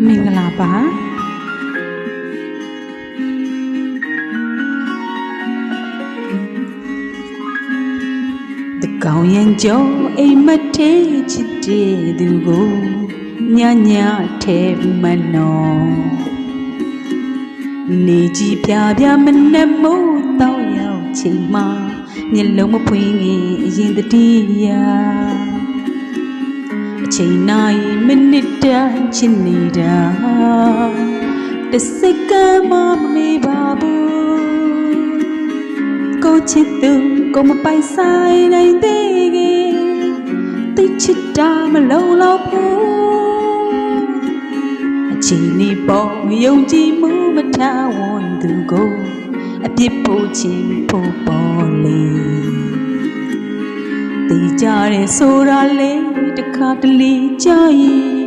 မင်္ဂလာပါတကောင်ရင်ကျော်အိမ်မထဲချစ်တဲ့သူကိုညညထဲမနော်နေကြည့်ပြပြမနဲ့မို့တောင်းရောက်ချိန်မှာမျက်လုံးမဖွင့်ခင်အရင်တတိယအချိန်နိုင်မိနစ်တန်ချစ်နေတာတစ်စက္ကန့်မှမမေ့ပါဘူးကိုချစ်သူကိုမပိုင်ဆိုင်နိုင်သေးခင်သိချစ်တာမလုံလောက်ဘူးအချိန်လေးပေါ်ယုံကြည်မှုမထားဝန်သူကိုအပြစ်ဖို့ချင်းဖို့ပေါ်လေသိကြရဲဆိုတာလေတစ်ခါတလေကြာရင်